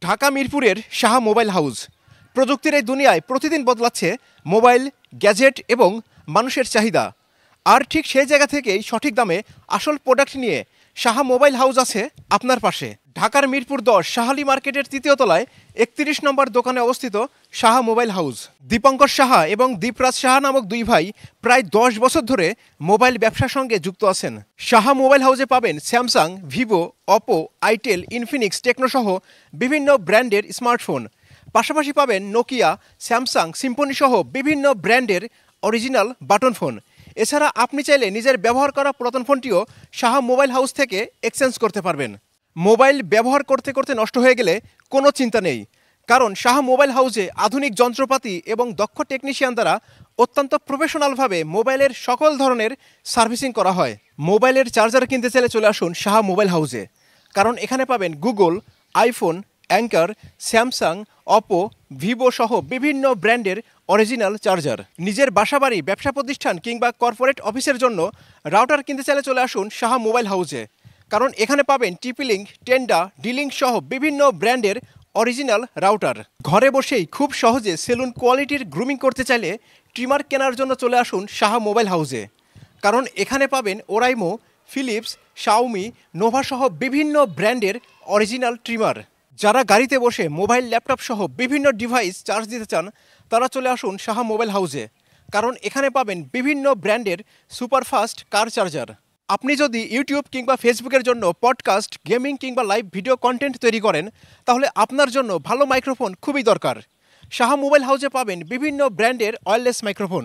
ঢাকা মিরপুরের Saha mobile house প্রযুক্তির এই দুনিয়ায় প্রতিদিন বদলাচ্ছে মোবাইল, গ্যাজেট এবং মানুষের চাহিদা। আর ঠিক সেই জায়গা থেকেই সঠিক দামে আসল প্রোডাক্ট নিয়ে সাহা মোবাইল হাউস আছে আপনার পাশে। ঢাকার মিরপুর 10 শাহালি মার্কেটের ৩য় তলায় ৩১ নম্বর দোকানে অবস্থিত সাহা মোবাইল হাউস। দীপঙ্কর সাহা এবং দীপরাজ সাহা নামক দুই ভাই প্রায় ১০ বছর ধরে মোবাইল ব্যবসার সঙ্গে যুক্ত আছেন। সাহা মোবাইল হাউসে পাবেন Samsung, Vivo, Oppo, itel, Infinix, Tecno সহ বিভিন্ন ব্র্যান্ডের স্মার্টফোন। পাশাপাশি পাবেন নোকিয়া, স্যামসাং, সিম্ফনি সহ বিভিন্ন ব্র্যান্ডের অরিজিনাল বাটন ফোন। এছাড়া আপনি চাইলে নিজের ব্যবহার করা পুরাতন ফোনটিও সাহা মোবাইল হাউস থেকে এক্সচেঞ্জ করতে পারবেন। মোবাইল ব্যবহার করতে করতে নষ্ট হয়ে গেলে কোনো চিন্তা নেই, কারণ সাহা মোবাইল হাউসে আধুনিক যন্ত্রপাতি এবং দক্ষ টেকনিশিয়ান দ্বারা অত্যন্ত প্রফেশনালভাবে মোবাইলের সকল ধরনের সার্ভিসিং করা হয়। মোবাইলের চার্জার কিনতে চাইলে চলে আসুন সাহা মোবাইল হাউসে, কারণ এখানে পাবেন Google, iPhone, anchor, Samsung, Oppo, Vivo সহ বিভিন্ন ব্র্যান্ডের অরিজিনাল চার্জার। নিজের বাসাবাড়ি, ব্যবসা প্রতিষ্ঠান কিংবা কর্পোরেট অফিসের জন্য রাউটার কিনতে চাইলে চলে আসুন সাহা মোবাইল হাউসে, কারণ এখানে পাবেন টিপি-লিঙ্ক, টেন্ডা, ডি-লিঙ্ক সহ বিভিন্ন ব্র্যান্ডের অরিজিনাল রাউটার। ঘরে বসেই খুব সহজে সেলুন কোয়ালিটির গ্রুমিং করতে চাইলে ট্রিমার কেনার জন্য চলে আসুন সাহা মোবাইল হাউসে, কারণ এখানে পাবেন ওরাইমো, ফিলিপস, শাওমি, নোভা সহ বিভিন্ন ব্র্যান্ডের অরিজিনাল ট্রিমার। যারা গাড়িতে বসে মোবাইল, ল্যাপটপ সহ বিভিন্ন ডিভাইস চার্জ দিতে চান তারা চলে আসুন সাহা মোবাইল হাউসে, কারণ এখানে পাবেন বিভিন্ন ব্র্যান্ডের সুপারফাস্ট কার চার্জার। আপনি যদি ইউটিউব কিংবা ফেসবুকের জন্য পডকাস্ট, গেমিং কিংবা লাইভ ভিডিও কন্টেন্ট তৈরি করেন তাহলে আপনার জন্য ভালো মাইক্রোফোন খুবই দরকার। সাহা মোবাইল হাউসে পাবেন বিভিন্ন ব্র্যান্ডের ওয়্যারলেস মাইক্রোফোন,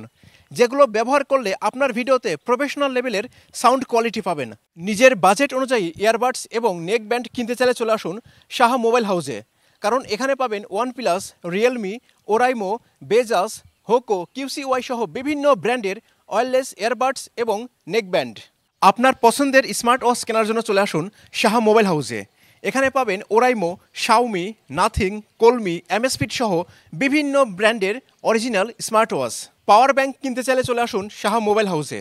যেগুলো ব্যবহার করলে আপনার ভিডিওতে প্রফেশনাল লেভেলের সাউন্ড কোয়ালিটি পাবেন। নিজের বাজেট অনুযায়ী ইয়ারবাডস এবং নেক ব্যান্ড কিনতে চাইলে চলে আসুন সাহা মোবাইল হাউসে, কারণ এখানে পাবেন OnePlus, Realme, Oraimo, Baseus, Hoco, QCY সহ বিভিন্ন ব্র্যান্ডের ওয়্যারলেস ইয়ারবাডস এবং নেক ব্যান্ড। আপনার পছন্দের স্মার্ট ওয়াচ কেনার জন্য চলে আসুন সাহা মোবাইল হাউসে। এখানে পাবেন ওরাইমো, শাওমি, নাথিং, কলমি, এমএসফিট সহ বিভিন্ন ব্র্যান্ডের original smart watch. Power bank কিনতে চাইলে চলে আসুন সাহা মোবাইল হাউসে,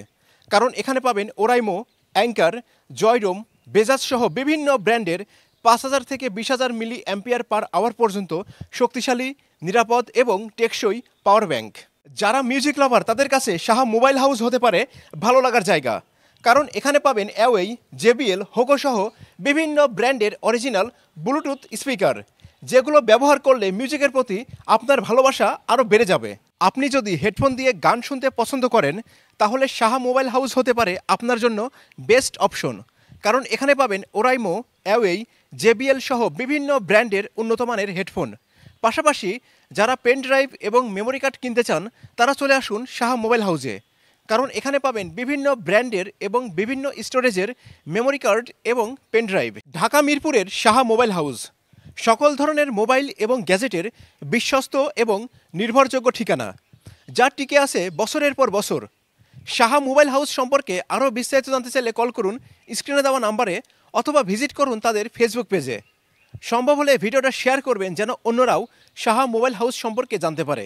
কারণ এখানে পাবেন ওরাইমো, অ্যাঙ্কার, জয়রোম, বেজাজ সহ বিভিন্ন ব্র্যান্ডের ৫,০০০ থেকে ২০,০০০ মিলি অ্যাম্পিয়ার পার আওয়ার পর্যন্ত শক্তিশালী, নিরাপদ এবং টেকসই পাওয়ার ব্যাংক। যারা মিউজিক লাভার তাদের কাছে সাহা মোবাইল হাউস হতে পারে ভালো লাগার জায়গা, কারণ এখানে পাবেন অ্যাওয়ে, জেবিএল, হোকো সহ বিভিন্ন ব্র্যান্ডের অরিজিনাল ব্লুটুথ স্পিকার, যেগুলো ব্যবহার করলে মিউজিকের প্রতি আপনার ভালোবাসা আরও বেড়ে যাবে। আপনি যদি হেডফোন দিয়ে গান শুনতে পছন্দ করেন তাহলে সাহা মোবাইল হাউস হতে পারে আপনার জন্য বেস্ট অপশন, কারণ এখানে পাবেন ওরাইমো, অ্যাওয়ে, জেবিএল সহ বিভিন্ন ব্র্যান্ডের উন্নতমানের হেডফোন। পাশাপাশি যারা পেন ড্রাইভ এবং মেমোরি কার্ড কিনতে চান তারা চলে আসুন সাহা মোবাইল হাউসে, কারণ এখানে পাবেন বিভিন্ন ব্র্যান্ডের এবং বিভিন্ন স্টোরেজের মেমোরি কার্ড এবং পেন ড্রাইভ। ঢাকা মিরপুরের সাহা মোবাইল হাউস সকল ধরনের মোবাইল এবং গ্যাজেটের বিশ্বস্ত এবং নির্ভরযোগ্য ঠিকানা, যা টিকে আছে বছরের পর বছর। সাহা মোবাইল হাউস সম্পর্কে আরও বিস্তারিত জানতে চাইলে কল করুন স্ক্রিনে দেওয়া নাম্বারে, অথবা ভিজিট করুন তাদের ফেসবুক পেজে। সম্ভব হলে ভিডিওটা শেয়ার করবেন যেন অন্যরাও সাহা মোবাইল হাউস সম্পর্কে জানতে পারে।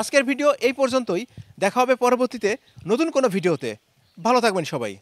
আজকের ভিডিও এই পর্যন্তই, দেখা হবে পরবর্তীতে নতুন কোনো ভিডিওতে। ভালো থাকবেন সবাই।